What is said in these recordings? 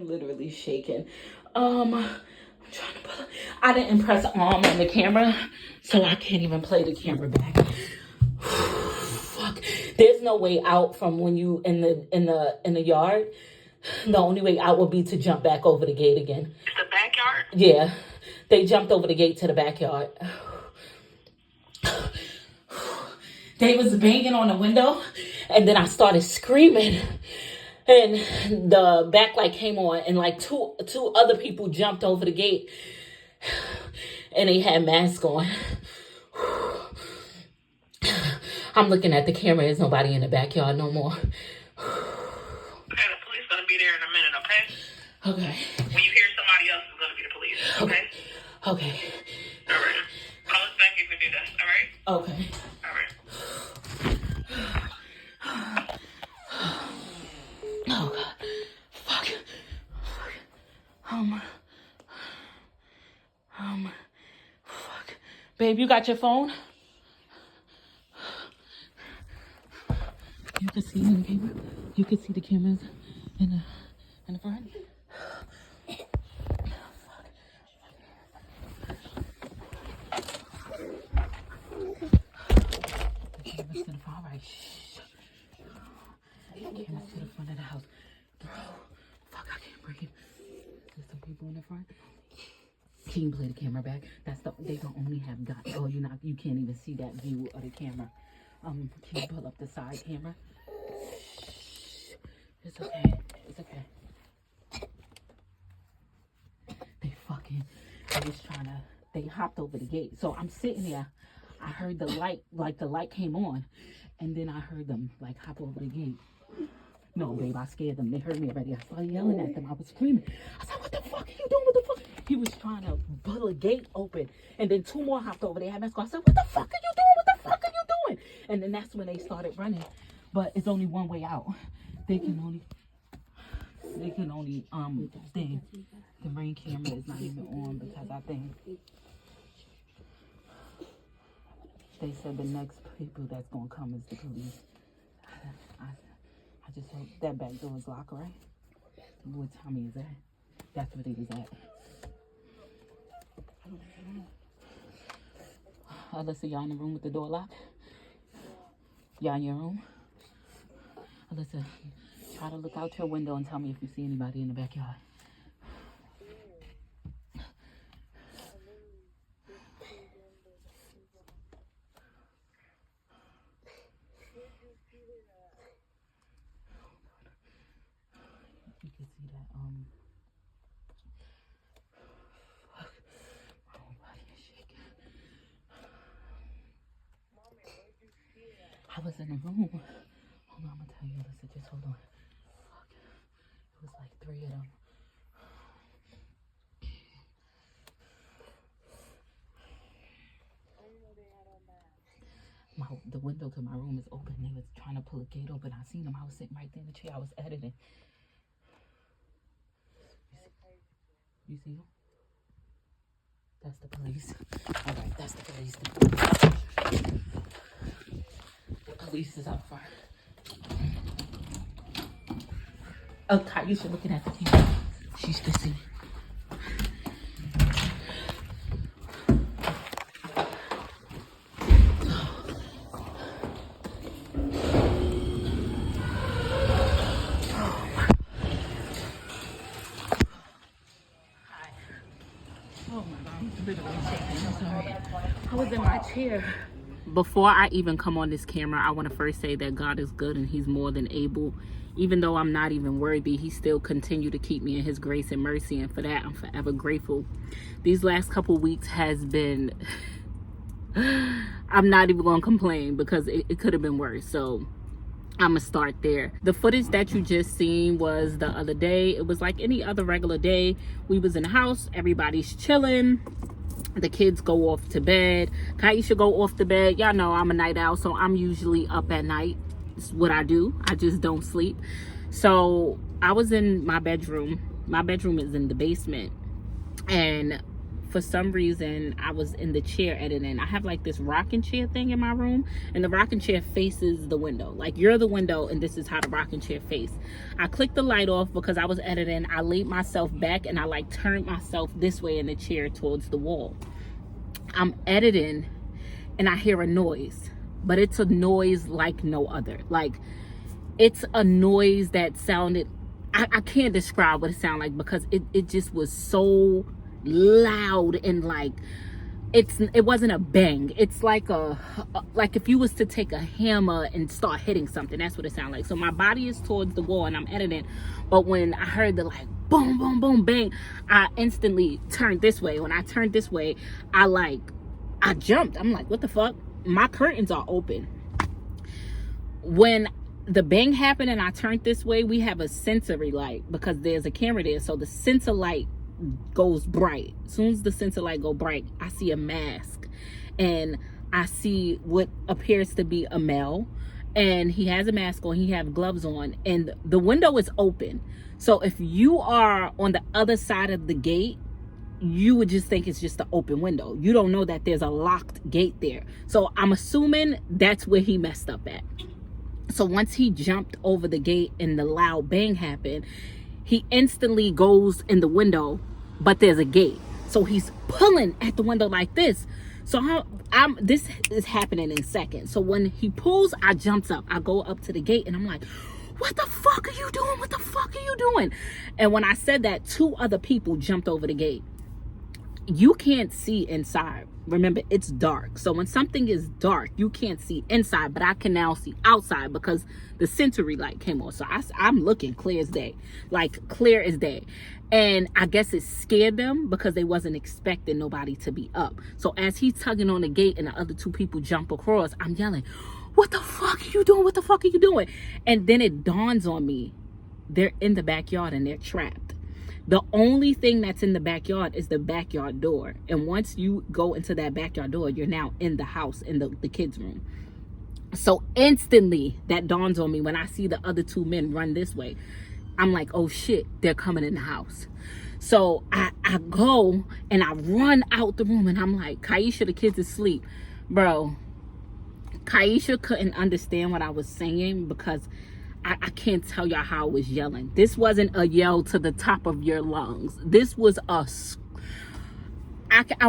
I'm literally shaking. I'm trying to pull. I didn't press on the camera, so I can't even play the camera back. Fuck. There's no way out from when you in the yard. The only way out would be to jump back over the gate again. The backyard? Yeah. They jumped over the gate to the backyard. They was banging on the window, and then I started screaming, and the backlight came on, and like two other people jumped over the gate, and they had masks on. I'm looking at the camera. There's nobody in the backyard no more. Okay, the police gonna be there in a minute, okay? Okay. When you hear somebody else, it's gonna be the police, okay? Okay. All right. Call us back if we do that, all right? Okay. All right. Oh, God. Fuck. Fuck. Babe, you got your phone? You can see the camera. You can see the cameras in the front. The cameras to the far right. The cameras to the front of the house. Bro, fuck, I can't break it. There's some people in the front. Can you play the camera back? They don't only have got. Oh, you can't even see that view of the camera. Can you pull up the side camera? It's okay. It's okay. They hopped over the gate. So I'm sitting there. I heard the light came on. And then I heard them like hop over the gate. No, babe, I scared them. They heard me already. I started yelling at them. I was screaming. I said, what the fuck are you doing? What the fuck? He was trying to pull a gate open. And then two more hopped over. They had masks on. I said, what the fuck are you doing? What the fuck are you doing? And then that's when they started running. But it's only one way out. They can only thing. The ring camera is not even on because I think they said the next people that's gonna come is the police. I just hope that back door is locked, right? What Tommy is at? That's what he was at. Alyssa, y'all in the room with the door locked? Y'all in your room? Alyssa, try to look out your window and tell me if you see anybody in the backyard. You can see that, fuck. My whole body is shaking. I was in the room. Hold on, I'm gonna tell you, Alyssa, just hold on. Fuck. It was like 3 of them. The window to my room is open. They was trying to pull a gate open. I seen them. I was sitting right there in the chair. I was editing. You see them? That's the police. All right, that's the police. The police is out front. Oh, Kaisha looking at the camera. She's can see. I was in my chair. Before I even come on this camera, I want to first say that God is good and he's more than able. Even though I'm not even worthy, he still continued to keep me in his grace and mercy, and for that I'm forever grateful. These last couple weeks has been I'm not even gonna complain because it could have been worse. So I'm gonna start there. The footage that you just seen was the other day. It was like any other regular day. We was in the house, everybody's chilling. The kids go off to bed. Kaisha go off to bed. Y'all know I'm a night owl, so I'm usually up at night. It's what I do. I just don't sleep. So I was in my bedroom. My bedroom is in the basement. And for some reason I was in the chair editing. I have like this rocking chair thing in my room, and the rocking chair faces the window. Like, you're the window and this is how the rocking chair face. I clicked the light off because I was editing. I laid myself back and I like turned myself this way in the chair towards the wall. I'm editing and I hear a noise, but it's a noise like no other. Like, it's a noise that sounded, I can't describe what it sounded like, because it just was so loud, and like, it wasn't a bang. It's like like if you was to take a hammer and start hitting something, that's what it sounded like. So my body is towards the wall and I'm editing, but when I heard the like boom, boom, boom, bang, I instantly turned this way. When I turned this way, I jumped. I'm like, what the fuck? My curtains are open. When the bang happened and I turned this way, we have a sensory light because there's a camera there, so the sensor light goes bright. As soon as the sensor light go bright, I see a mask and I see what appears to be a male, and he has a mask on, he have gloves on, and the window is open. So if you are on the other side of the gate, you would just think it's just an open window. You don't know that there's a locked gate there. So I'm assuming that's where he messed up at. So once he jumped over the gate and the loud bang happened, he instantly goes in the window, but there's a gate. So he's pulling at the window like this. So this is happening in seconds. So when he pulls, I jumps up. I go up to the gate and I'm like, what the fuck are you doing? What the fuck are you doing? And when I said that, 2 other people jumped over the gate. You can't see inside. Remember, it's dark. So when something is dark, you can't see inside, but I can now see outside because the sensory light came on. So I'm looking clear as day, like clear as day. And I guess it scared them because they wasn't expecting nobody to be up. So as he's tugging on the gate and the other 2 people jump across, I'm yelling, what the fuck are you doing? What the fuck are you doing? And then it dawns on me, they're in the backyard and they're trapped. The only thing that's in the backyard is the backyard door. And once you go into that backyard door, you're now in the house, in the kids' room. So instantly that dawns on me when I see the other 2 men run this way. I'm like, oh shit, they're coming in the house. So I go and I run out the room and I'm like, Kaisha, the kids asleep. Bro, Kaisha couldn't understand what I was saying because I can't tell y'all how I was yelling. This wasn't a yell to the top of your lungs. This was I'm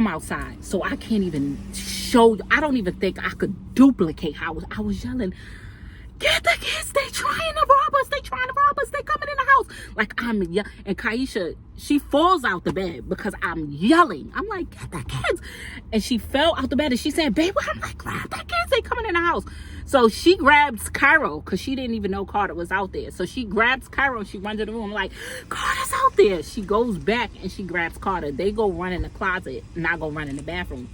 outside, so I can't even show. I don't even think I could duplicate how I was yelling. Get the kids, they trying to rob us. They trying to rob us. They coming in the house. Like I'm yelling. And Kaisha, she falls out the bed because I'm yelling. I'm like, get the kids. And she fell out the bed and she said, babe, I'm like, grab the kids. They coming in the house. So she grabs Cairo because she didn't even know Karter was out there. So she grabs Cairo and she runs to the room like, Karter's out there. She goes back and she grabs Karter. They go run in the closet and I go run in the bathroom.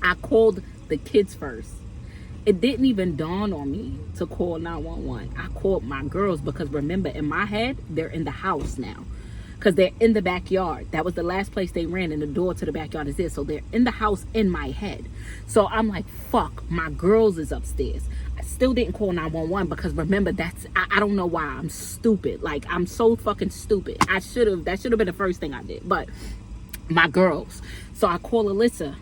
I called the kids first. It didn't even dawn on me to call 911. I called my girls because remember, in my head, they're in the house now. Because they're in the backyard. That was the last place they ran, and the door to the backyard is there. So they're in the house in my head. So I'm like, fuck, my girls is upstairs. I still didn't call 911 because remember, I don't know why. I'm stupid. Like, I'm so fucking stupid. That should have been the first thing I did. But my girls. So I call Alyssa.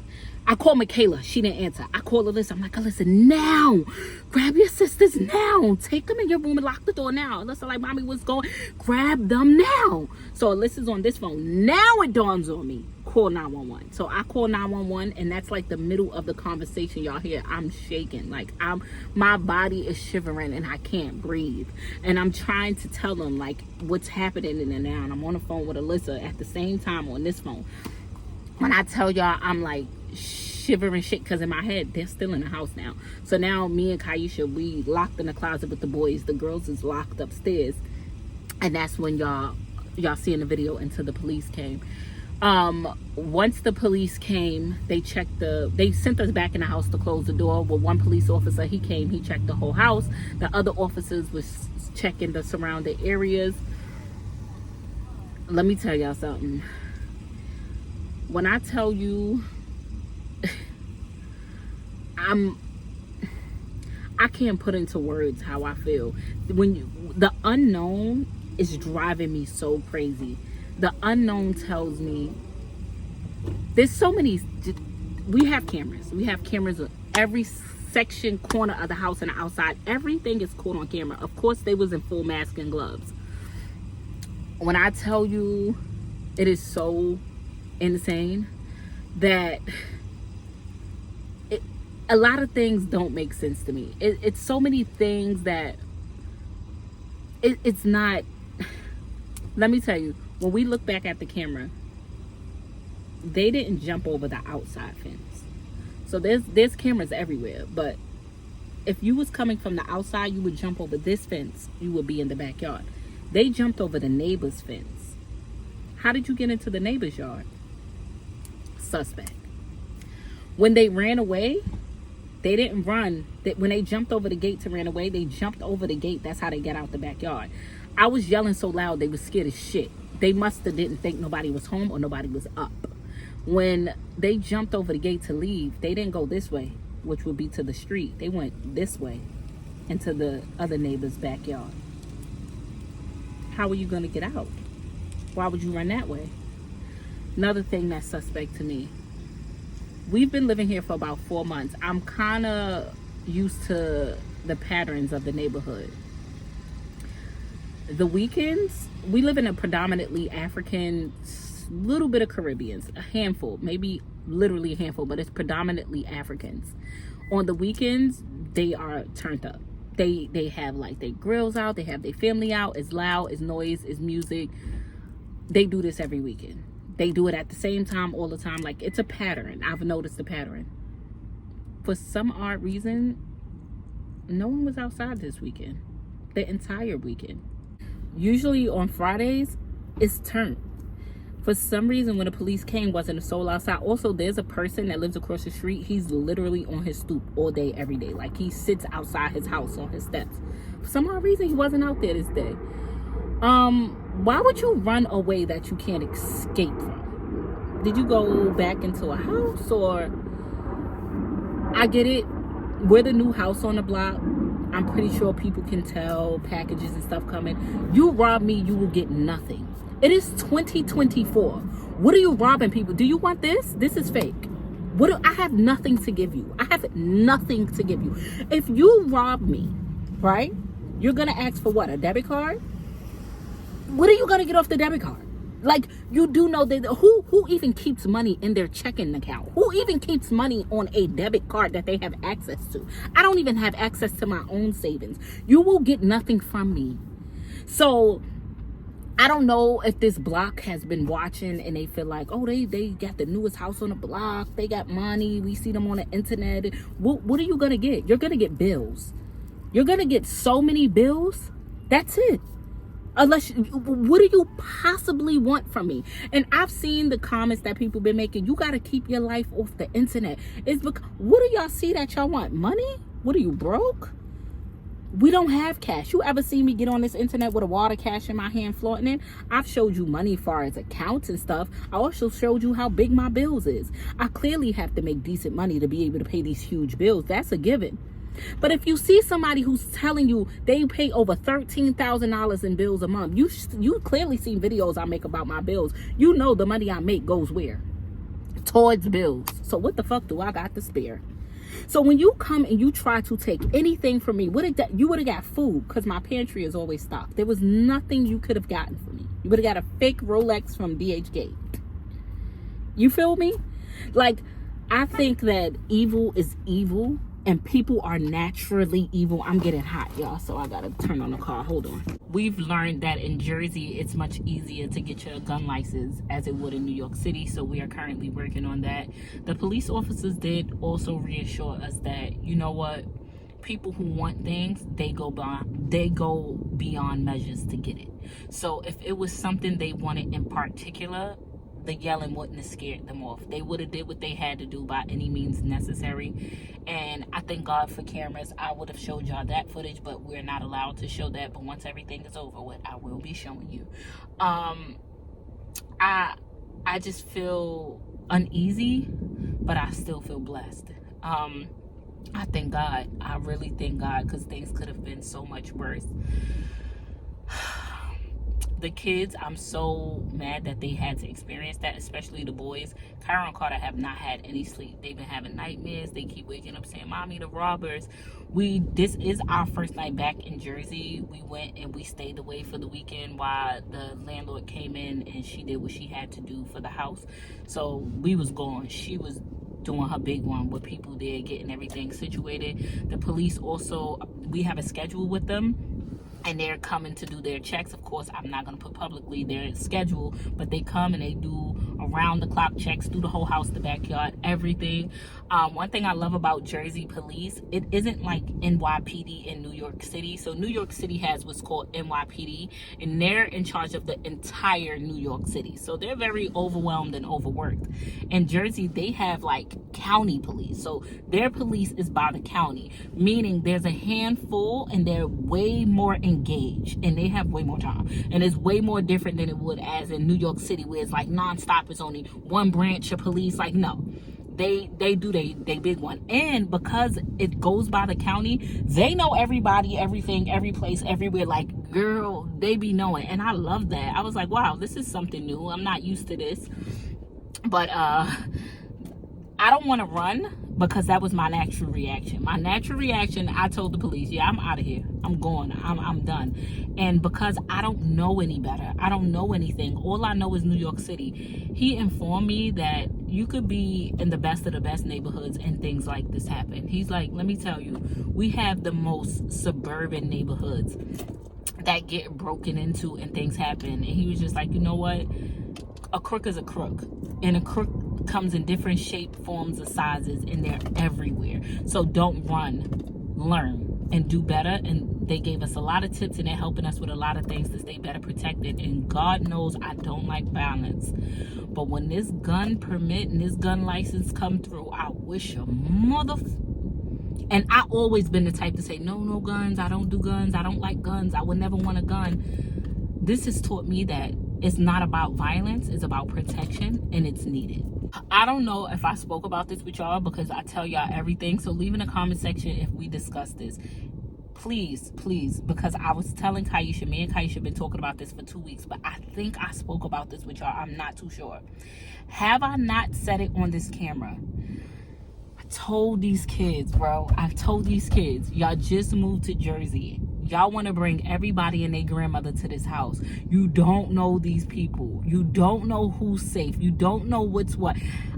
I called Makayla. She didn't answer. I called Alyssa. I'm like, Alyssa, now. Grab your sisters now. Take them in your room and lock the door now. Alyssa like, mommy, what's going? Grab them now. So Alyssa's on this phone. Now it dawns on me. Call 911. So I call 911 and that's like the middle of the conversation, y'all hear. I'm shaking. Like my body is shivering and I can't breathe. And I'm trying to tell them like what's happening in there now. And I'm on the phone with Alyssa at the same time on this phone. When I tell y'all, I'm like shivering shit because in my head they're still in the house now. So now me and Kaisha, we locked in the closet with the boys. The girls is locked upstairs, and that's when y'all see in the video until the police came. Once the police came, they sent us back in the house to close the door. Well, one police officer, he came, he checked the whole house. The other officers was checking the surrounding areas. Let me tell y'all something. When I tell you, I can't put into words how I feel. The unknown is driving me so crazy. The unknown tells me There's so many. We have cameras. We have cameras on every section, corner of the house and the outside. Everything is caught on camera. Of course, they was in full mask and gloves. When I tell you, it is so insane that a lot of things don't make sense to me. It's so many things that it's not. Let me tell you, when we look back at the camera, they didn't jump over the outside fence. So there's cameras everywhere, but if you was coming from the outside, you would jump over this fence, you would be in the backyard. They jumped over the neighbor's fence. How did you get into the neighbor's yard? Suspect. When they ran away, they didn't run. When they jumped over the gate to run away, they jumped over the gate. That's how they got out the backyard. I was yelling so loud, they was scared as shit. They must have didn't think nobody was home or nobody was up. When they jumped over the gate to leave, they didn't go this way, which would be to the street. They went this way into the other neighbor's backyard. How are you going to get out? Why would you run that way? Another thing that's suspect to me. We've been living here for about 4 months. I'm kind of used to the patterns of the neighborhood. The weekends, we live in a predominantly African, little bit of Caribbeans, a handful, maybe literally a handful, but it's predominantly Africans. On the weekends, they are turned up. They have like their grills out, they have their family out, it's loud, it's noise, it's music. They do this every weekend. They do it at the same time all the time. Like, it's a pattern. I've noticed the pattern. For some odd reason, no one was outside this weekend, the entire weekend. Usually on Fridays, it's turned. For some reason, when the police came, wasn't a soul outside. Also, there's a person that lives across the street. He's literally on his stoop all day, every day. Like, he sits outside his house on his steps. For some odd reason, he wasn't out there this day. Why would you run away that you can't escape from? Did you go back into a house, or? I get it. We're the new house on the block. I'm pretty sure people can tell packages and stuff coming. You rob me, you will get nothing. It is 2024. What are you robbing people? Do you want this? This is fake. I have nothing to give you. I have nothing to give you. If you rob me, right? You're gonna ask for what? A debit card? What are you gonna get off the debit card? Like, you do know that who even keeps money in their checking account? Who even keeps money on a debit card that they have access to? I don't even have access to my own savings. You will get nothing from me. So I don't know if this block has been watching and they feel like, oh, they got the newest house on the block. They got money. We see them on the internet. What are you gonna get? You're gonna get bills. You're gonna get so many bills. That's it. Unless, what do you possibly want from me? And I've seen the comments that people been making. You got to keep your life off the internet. It's because, what do y'all see that y'all want? Money? What are you, broke? We don't have cash. You ever see me get on this internet with a wad of cash in my hand flaunting it? I've showed you money as far as accounts and stuff. I also showed you how big my bills is. I clearly have to make decent money to be able to pay these huge bills. That's a given. But if you see somebody who's telling you they pay over $13,000 in bills a month, you clearly seen videos I make about my bills. You know the money I make goes where? Towards bills. So what the fuck do I got to spare? So when you come and you try to take anything from me, you would have got food, because my pantry is always stocked. There was nothing you could have gotten from me. You would have got a fake Rolex from DHgate. You feel me? Like, I think that evil is evil. And people are naturally evil. I'm getting hot, y'all, so I gotta turn on the car. Hold on. We've learned that in Jersey, it's much easier to get your gun license as it would in New York City, so we are currently working on that. The police officers did also reassure us that, you know what, people who want things, they go beyond measures to get it. So if it was something they wanted in particular, the yelling wouldn't have scared them off. They would have did what they had to do by any means necessary. And I thank God for cameras. I would have showed y'all that footage, but we're not allowed to show that. But once everything is over with, I will be showing you. I just feel uneasy, but I still feel blessed. I thank God. I really thank God, because things could have been so much worse. the kids, I'm so mad that they had to experience that, especially the boys. Kyra and Karter have not had any sleep. They've been having nightmares. They keep waking up saying, Mommy, the robbers. This is our first night back in Jersey. We went and we stayed away for the weekend while the landlord came in and she did what she had to do for the house. So we was gone. She was doing her big one with people there, getting everything situated. The police also, we have a schedule with them, and they're coming to do their checks. Of course, I'm not going to put publicly their schedule, but they come and they do around-the-clock checks through the whole house, the backyard, everything. One thing I love about Jersey police, it isn't like NYPD in New York City. So New York City has what's called NYPD, and they're in charge of the entire New York City. So they're very overwhelmed and overworked. In Jersey, they have like county police. So their police is by the county, meaning there's a handful and they're way more engaged and they have way more time. And it's way more different than it would as in New York City, where it's like nonstop, it's only one branch of police. Like, no, they do they big one. And because it goes by the county, they know everybody, everything, every place, everywhere. Like, girl, they be knowing. And I love that. I was like, wow, this is something new. I'm not used to this. But I don't want to run, because that was my natural reaction. My natural reaction, I told the police, yeah, I'm out of here. I'm going. I'm done. And because I don't know any better, I don't know anything. All I know is New York City. He informed me that you could be in the best of the best neighborhoods and things like this happen. He's like, let me tell you, we have the most suburban neighborhoods that get broken into and things happen. And he was just like, you know what? A crook is a crook, and a crook comes in different shape, forms, and sizes, and they're everywhere. So don't run, learn, and do better. And they gave us a lot of tips, and they're helping us with a lot of things to stay better protected. And God knows I don't like violence, but when this gun permit and this gun license come through, I wish a and I always been the type to say, no guns, I don't do guns, I don't like guns, I would never want a gun. This has taught me that it's not about violence, it's about protection, and it's needed. I don't know if I spoke about this with y'all, because I tell y'all everything. So leave in the comment section if we discuss this. Please, because I was telling Kaisha, me and Kaisha been talking about this for 2 weeks, but I think I spoke about this with y'all. I'm not too sure. Have I not said it on this camera? I told these kids, bro. I told these kids, y'all just moved to Jersey. Y'all want to bring everybody and their grandmother to this house. You don't know these people. You don't know who's safe. You don't know what's what.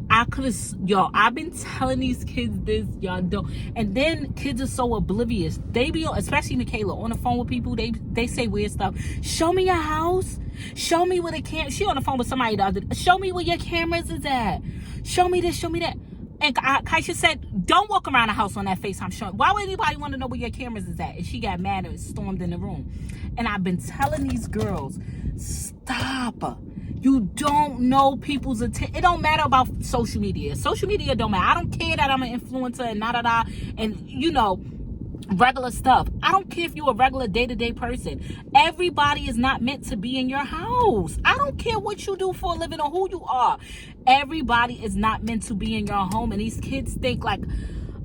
I've been telling these kids this, y'all don't. And then kids are so oblivious. They be, especially Makayla, on the phone with people, they say weird stuff. Show me your house. Show me where the she on the phone with somebody the other. Show me where your cameras is at. Show me this, show me that. And Kaisha said, don't walk around the house on that FaceTime showing. Why would anybody want to know where your cameras is at? And she got mad and stormed in the room. And I've been telling these girls, stop. You don't know people's attention. It don't matter about social media. Social media don't matter. I don't care that I'm an influencer and and you know, regular stuff. I don't care if you're a regular day-to-day person. Everybody is not meant to be in your house. I don't care what you do for a living or who you are. Everybody is not meant to be in your home. And these kids think like,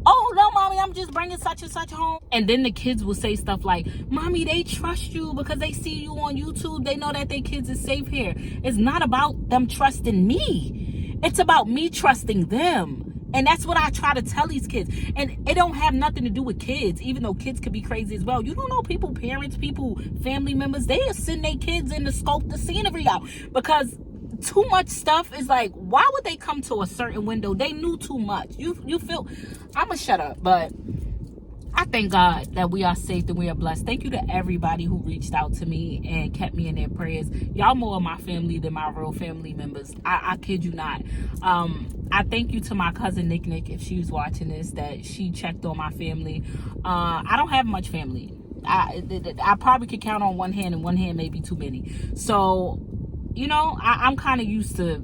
oh no, mommy, I'm just bringing such and such home. And then the kids will say stuff like, mommy, they trust you because they see you on YouTube. They know that their kids is safe here. It's not about them trusting me. It's about me trusting them. And that's what I try to tell these kids. And it don't have nothing to do with kids, even though kids could be crazy as well. You don't know people, parents, people, family members, they send their kids in to scope the scenery out. Because too much stuff is like, why would they come to a certain window? They knew too much. You feel, I'ma shut up, but I thank God that we are safe and we are blessed. Thank you to everybody who reached out to me and kept me in their prayers. Y'all more of my family than my real family members. I kid you not. I thank you to my cousin Nick, if she was watching this, that she checked on my family. I don't have much family. I probably could count on one hand, and one hand may be too many. So, you know, I'm kind of used to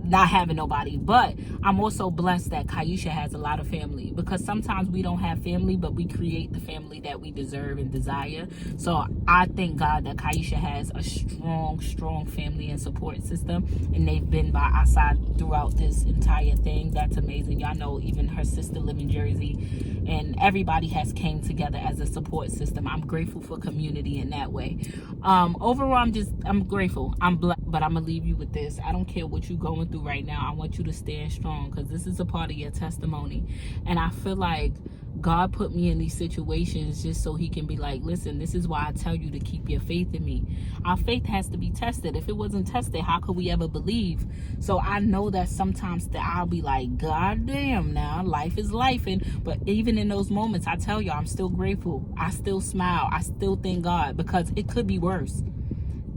not having nobody. But I'm also blessed that Kaisha has a lot of family, because sometimes we don't have family, but we create the family that we deserve and desire. So I thank God that Kaisha has a strong family and support system, and they've been by our side throughout this entire thing. That's amazing. Y'all know even her sister live in Jersey, and everybody has came together as a support system. I'm grateful for community in that way. Overall, I'm grateful. I'm blessed. But I'm gonna leave you with this. I don't care what you're going through right now. I want you to stand strong, because this is a part of your testimony. And I feel like God put me in these situations just so he can be like, listen, this is why I tell you to keep your faith in me. Our faith has to be tested. If it wasn't tested, how could we ever believe? So I know that sometimes that I'll be like, God damn, now life is life. But even in those moments, I tell y'all, I'm still grateful. I still smile. I still thank God, because it could be worse.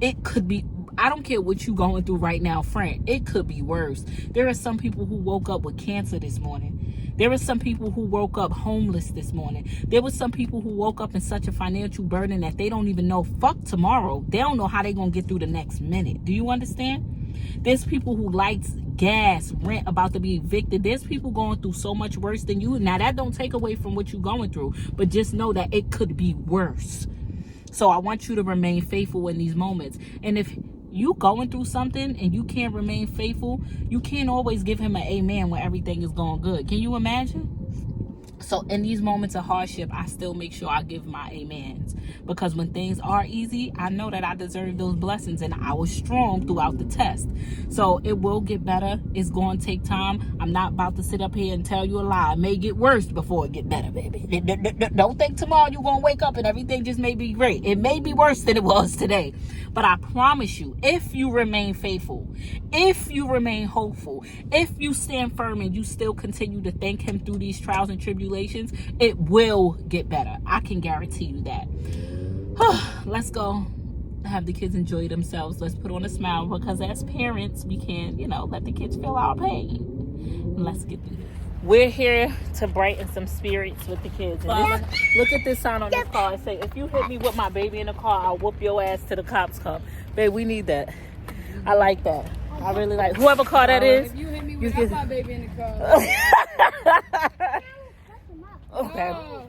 It could be. I don't care what you're going through right now, friend. It could be worse. There are some people who woke up with cancer this morning. There are some people who woke up homeless this morning. There were some people who woke up in such a financial burden that they don't even know, fuck tomorrow. They don't know how they're going to get through the next minute. Do you understand? There's people who lights, gas, rent about to be evicted. There's people going through so much worse than you. Now, that don't take away from what you're going through, but just know that it could be worse. So I want you to remain faithful in these moments. And if you going through something and you can't remain faithful, you can't always give him an amen when everything is going good. Can you imagine? So in these moments of hardship, I still make sure I give my amens, because when things are easy, I know that I deserve those blessings, and I was strong throughout the test. So it will get better. It's going to take time. I'm not about to sit up here and tell you a lie. It may get worse before it get better, baby. Don't think tomorrow you're going to wake up and everything just may be great. It may be worse than it was today. But I promise you, if you remain faithful, if you remain hopeful, if you stand firm and you still continue to thank him through these trials and tribulations, it will get better. I can guarantee you that. Let's go have the kids enjoy themselves. Let's put on a smile, because as parents, we can't, let the kids feel our pain. Let's get through this. We're here to brighten some spirits with the kids. And look at this sign on this car. It say, if you hit me with my baby in the car, I'll whoop your ass till the cops come. Babe, we need that. I like that. I really like whoever car that is. If you hit me with my baby in the car. Okay. Oh.